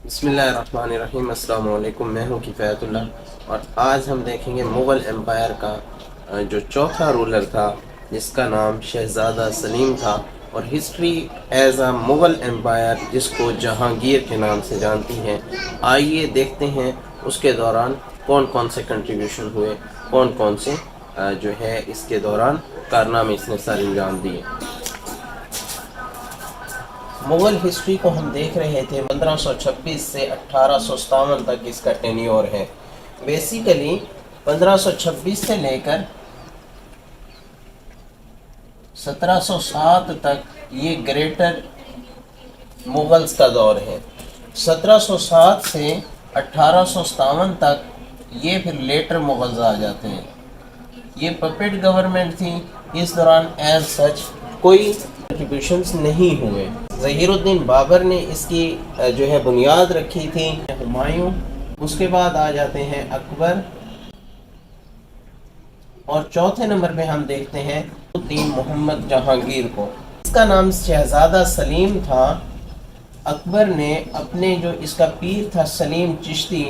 بسم اللہ الرحمن الرحیم۔ السلام علیکم، میں ہوں کفایت اللہ، اور آج ہم دیکھیں گے مغل امپائر کا جو چوتھا رولر تھا جس کا نام شہزادہ سلیم تھا، اور history as a Mughal empire جس کو جہانگیر کے نام سے جانتی ہیں۔ آئیے دیکھتے ہیں اس کے دوران کون کون سے کنٹریبیوشن ہوئے، کون کون سے جو ہے اس کے دوران کارنامے اس نے سر انجام دیے۔ مغل ہسٹری کو ہم دیکھ رہے تھے 1526 سے 1857 تک اس کا ٹینیور ہے۔ بیسیکلی 1526 سے لے کر 1707 تک یہ گریٹر مغلز کا دور ہے۔ 1707 سے 1857 تک یہ پھر لیٹر مغلز آ جاتے ہیں۔ یہ پپیٹ گورنمنٹ تھی، اس دوران ایز سچ کوئی کنٹریبیوشنز نہیں ہوئے۔ ظہیر الدین بابر نے اس کی جو ہے بنیاد رکھی تھی، ہمایوں، اس کے بعد آ جاتے ہیں اکبر، اور چوتھے نمبر پہ ہم دیکھتے ہیں الدین محمد جہانگیر کو۔ اس کا نام شہزادہ سلیم تھا۔ اکبر نے اپنے جو اس کا پیر تھا سلیم چشتی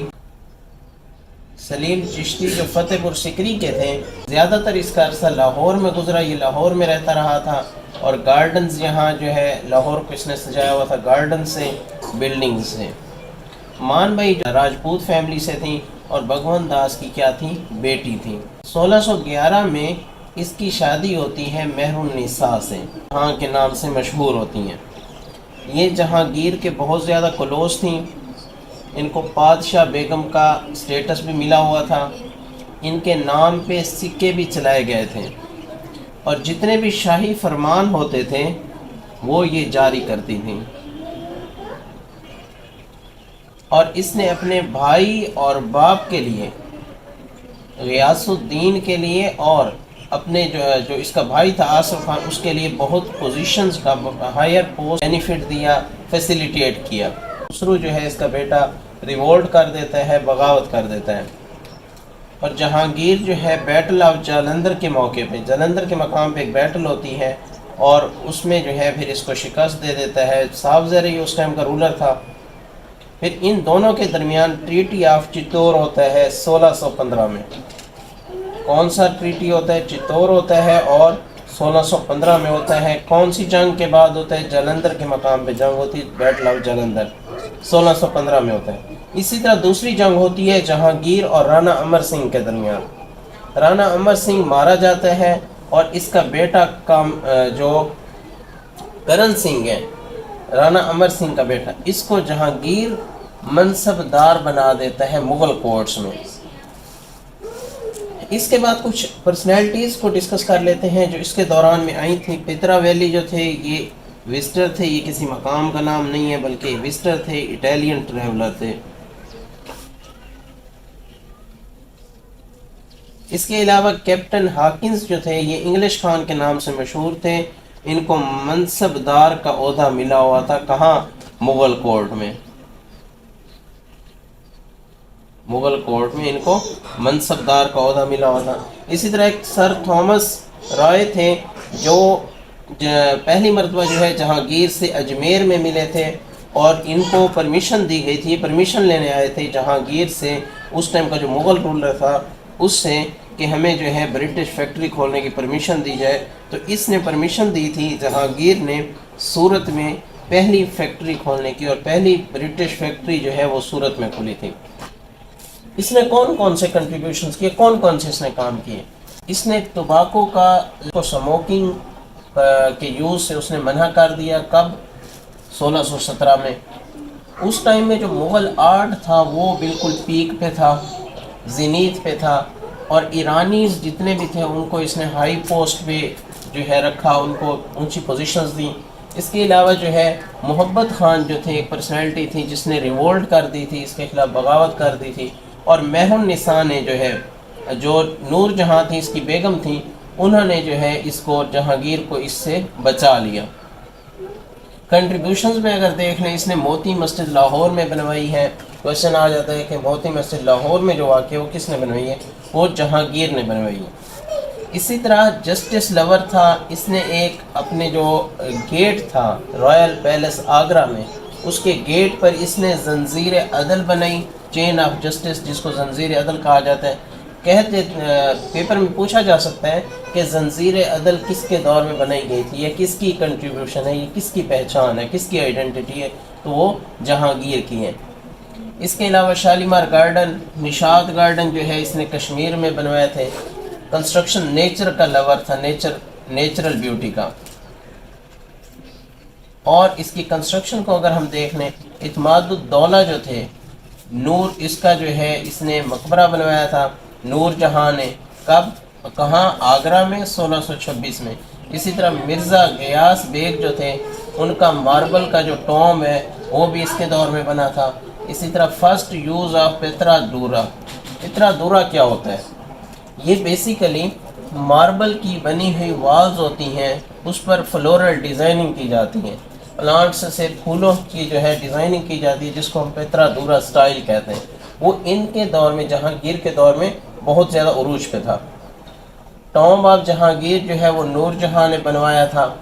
جو فتح پور سکری کے تھے، زیادہ تر اس کا عرصہ لاہور میں گزرا، یہ لاہور میں رہتا رہا تھا، اور گارڈنز یہاں جو ہے لاہور کو اس نے سجایا ہوا تھا، گارڈن سے، بلڈنگ سے۔ مان بھائی راجپوت فیملی سے تھیں، اور بھگون داس کی کیا تھی؟ بیٹی تھی۔ 1611 میں اس کی شادی ہوتی ہے مہر النساء سے، جہاں کے نام سے مشہور ہوتی ہیں۔ یہ جہانگیر کے بہت زیادہ کلوز تھیں، ان کو بادشاہ بیگم کا سٹیٹس بھی ملا ہوا تھا، ان کے نام پہ سکے بھی چلائے گئے تھے، اور جتنے بھی شاہی فرمان ہوتے تھے وہ یہ جاری کرتی تھیں۔ اور اس نے اپنے بھائی اور باپ کے لیے، غیاث الدین کے لیے، اور اپنے جو اس کا بھائی تھا آصف خان، اس کے لیے بہت پوزیشنز کا ہائر پوسٹ بینیفٹ دیا، فیسیلیٹیٹ کیا۔ خسرو جو ہے اس کا بیٹا ریوولٹ کر دیتا ہے، بغاوت کر دیتا ہے، اور جہانگیر جو ہے بیٹل آف جالندھر کے موقع پہ، جالندھر کے مقام پہ ایک بیٹل ہوتی ہے، اور اس میں جو ہے پھر اس کو شکست دے دیتا ہے۔ صاحب زرعی اس ٹائم کا رولر تھا۔ پھر ان دونوں کے درمیان ٹریٹی آف چتور ہوتا ہے 1615 میں۔ کون سا ٹریٹی ہوتا ہے؟ چتور ہوتا ہے، اور 1615 میں ہوتا ہے۔ کون سی جنگ کے بعد ہوتا ہے؟ جالندھر کے مقام پہ جنگ ہوتی ہے، بیٹل آف جالندھر 1615 میں ہوتا ہے۔ اسی طرح دوسری جنگ ہوتی ہے جہانگیر اور رانا امر سنگھ کے درمیان۔ رانا امر سنگھ مارا جاتا ہے، اور اس کا بیٹا جو کرن سنگھ ہے، رانا امر سنگھ کا بیٹا، اس کو جہانگیر منصب دار بنا دیتا ہے مغل کورٹس میں۔ اس کے بعد کچھ پرسنالٹیز کو ڈسکس کر لیتے ہیں جو اس کے دوران میں آئی تھیں۔ پیترا ویلی جو تھے یہ وزٹر تھے، یہ کسی مقام کا نام نہیں ہے بلکہ وزٹر تھے، اٹیلین ٹریولر تھے۔ اس کے علاوہ کیپٹن ہاکنز جو تھے یہ انگلش خان کے نام سے مشہور تھے، ان کو منصب دار کا عہدہ ملا ہوا تھا، کہاں؟ مغل کورٹ میں۔ مغل کورٹ میں ان کو منصب دار کا عہدہ ملا ہوا تھا۔ اسی طرح ایک سر تھامس رائے تھے جو پہلی مرتبہ جو ہے جہانگیر سے اجمیر میں ملے تھے، اور ان کو پرمیشن دی گئی تھی، پرمیشن لینے آئے تھے جہانگیر سے، اس ٹائم کا جو مغل رولر تھا اس سے، کہ ہمیں جو ہے برٹش فیکٹری کھولنے کی پرمیشن دی جائے۔ تو اس نے پرمیشن دی تھی، جہانگیر نے سورت میں پہلی فیکٹری کھولنے کی، اور پہلی برٹش فیکٹری جو ہے وہ سورت میں کھلی تھی۔ اس نے کون کون سے کنٹریبیوشنز کیے، کون کون سے اس نے کام کیے؟ اس نے ٹباکو کا سموکنگ کے یوز سے اس نے منع کر دیا۔ کب؟ 1617 میں۔ اس ٹائم میں جو مغل آرٹ تھا وہ بالکل پیک پہ تھا، زینیت پہ تھا، اور ایرانیز جتنے بھی تھے ان کو اس نے ہائی پوسٹ پہ جو ہے رکھا، ان کو اونچی پوزیشنز دیں۔ اس کے علاوہ جو ہے محبت خان جو تھے، ایک پرسنالٹی تھی جس نے ریوولٹ کر دی تھی، اس کے خلاف بغاوت کر دی تھی، اور مہر النساء نے جو ہے، جو نور جہاں تھی اس کی بیگم تھی، انہوں نے جو ہے اس کو جہانگیر کو اس سے بچا لیا۔ کنٹریبیوشنز میں اگر دیکھ لیں، اس نے موتی مسجد لاہور میں بنوائی ہے۔ کویشچن آ جاتا ہے کہ موتی مسجد لاہور میں جو واقع ہے وہ کس نے بنوائی ہے؟ وہ جہانگیر نے بنوائی ہے۔ اسی طرح جسٹس لور تھا، اس نے ایک اپنے جو گیٹ تھا رائل پیلس آگرہ میں، اس کے گیٹ پر اس نے زنجیر عدل بنائی، چین آف جسٹس جس کو زنجیر عدل کہا جاتا ہے۔ کہتے پیپر میں پوچھا جا سکتا ہے کہ زنجیر عدل کس کے دور میں بنائی گئی تھی، یا کس کی کنٹریبیوشن ہے، یہ کس کی پہچان ہے، کس کی آئیڈینٹی ہے، تو وہ جہانگیر کی ہے۔ اس کے علاوہ شالیمار گارڈن، نشاط گارڈن جو ہے اس نے کشمیر میں بنوائے تھے۔ کنسٹرکشن نیچر کا لور تھا، نیچرل بیوٹی کا۔ اور اس کی کنسٹرکشن کو اگر ہم دیکھ لیں، اعتماد الدولہ جو تھے، نور اس کا جو ہے اس نے مقبرہ بنوایا تھا نور جہاں نے، کب کہاں؟ آگرہ میں 1626 میں۔ اسی طرح مرزا غیاث بیگ جو تھے ان کا ماربل کا جو ٹوم ہے وہ بھی اس کے دور میں بنا تھا۔ اسی طرح فرسٹ یوز آف پیترا دورا۔ پیترا دورا کیا ہوتا ہے؟ یہ بیسیکلی ماربل کی بنی ہوئی والز ہوتی ہیں، اس پر فلورل ڈیزائننگ کی جاتی ہیں، پلانٹس سے پھولوں کی جو ہے ڈیزائننگ کی جاتی ہے، جس کو ہم پیترا دورا سٹائل کہتے ہیں۔ وہ ان کے دور میں، جہانگیر کے دور میں بہت زیادہ عروج پہ تھا۔ ٹوم آف جہانگیر جو ہے وہ نور جہاں نے بنوایا تھا۔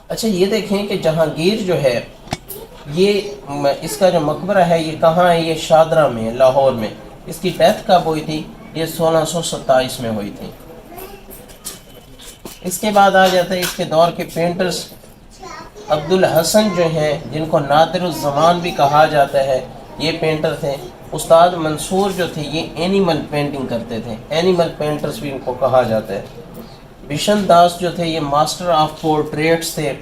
اچھا یہ دیکھیں کہ جہانگیر جو ہے یہ اس کا جو مقبرہ ہے یہ کہاں ہے؟ یہ شادرہ میں ہے، لاہور میں۔ اس کی ڈیتھ کب ہوئی تھی؟ یہ 1627 میں ہوئی تھی۔ اس کے بعد آ جاتا ہے اس کے دور کے پینٹرز عبدالحسن جو ہیں، جن کو نادر الزمان بھی کہا جاتا ہے، یہ پینٹر تھے۔ استاد منصور جو تھے یہ اینیمل پینٹنگ کرتے تھے، اینیمل پینٹرز بھی ان کو کہا جاتا ہے۔ بشن داس جو تھے یہ ماسٹر آف پورٹریٹس تھے۔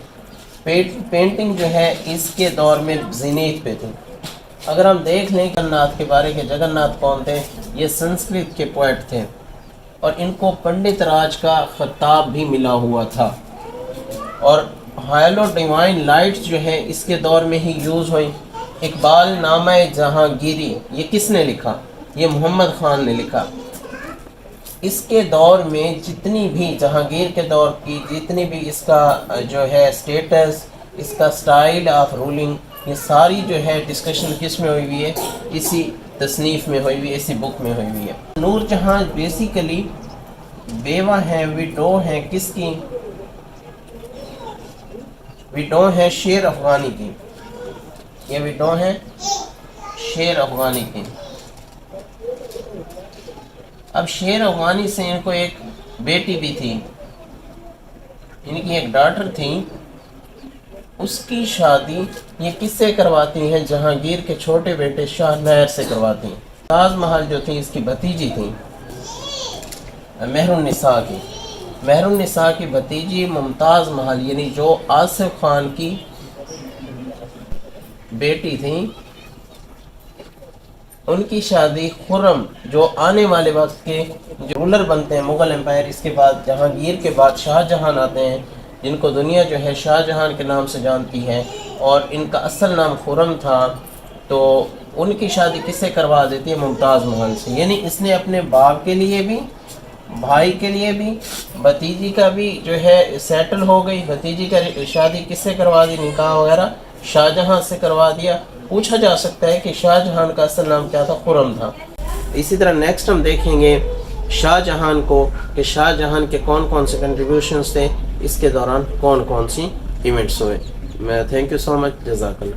پینٹنگ جو ہے اس کے دور میں زینیت پہ تھی۔ اگر ہم دیکھ لیں جگن ناتھ کے بارے کہ جگن ناتھ کون تھے، یہ سنسکرت کے پوئٹ تھے، اور ان کو پنڈت راج کا خطاب بھی ملا ہوا تھا۔ اور ہائلو ڈیوائن لائٹس جو ہے اس کے دور میں ہی یوز ہوئی۔ اقبال نامہ جہانگیری یہ کس نے لکھا؟ یہ محمد خان نے لکھا۔ اس کے دور میں جتنی بھی جہانگیر کے دور کی جتنی بھی اس کا جو ہے سٹیٹس، اس کا سٹائل آف رولنگ، یہ ساری جو ہے ڈسکشن کس میں ہوئی ہوئی ہے؟ اسی تصنیف میں ہوئی ہوئی ہے، اسی بک میں ہوئی ہوئی ہے۔ نور جہاں بیسیکلی بیوہ ہیں، ویڈو ہیں، کس کی؟ ویڈو ہیں شیر افغانی کی۔ یہ ویڈو ہیں شیر افغانی کی۔ اب شیر افغانی سے ان کو ایک بیٹی بھی تھی، ان کی ایک ڈاٹر تھی، اس کی شادی یہ کس سے کرواتی ہیں؟ جہانگیر کے چھوٹے بیٹے شاہ نیر سے کرواتی ہیں۔ تاج محل جو تھی اس کی بھتیجی تھی، مہر النساء کی۔ مہر النساء کی بھتیجی ممتاز محل یعنی جو آصف خان کی بیٹی تھی، ان کی شادی خرم جو آنے والے وقت کے جو رولر بنتے ہیں مغل امپائر، اس کے بعد جہانگیر کے بعد شاہ جہان آتے ہیں، جن کو دنیا جو ہے شاہ جہان کے نام سے جانتی ہے، اور ان کا اصل نام خرم تھا، تو ان کی شادی کس سے کروا دیتی ہے؟ ممتاز محل سے۔ یعنی اس نے اپنے باپ کے لیے بھی، بھائی کے لیے بھی، بھتیجی کا بھی جو ہے سیٹل ہو گئی، بھتیجی کا شادی کس سے کروا دی؟ نکاح وغیرہ شاہ جہاں سے کروا دیا۔ پوچھا جا سکتا ہے کہ شاہ جہان کا اصل نام کیا تھا؟ خرم تھا۔ اسی طرح نیکسٹ ہم دیکھیں گے شاہ جہان کو کہ شاہ جہان کے کون کون سے کنٹریبیوشنز تھے، اس کے دوران کون کون سی ایونٹس ہوئے۔ میں تھینک یو سو مچ، جزاک اللہ۔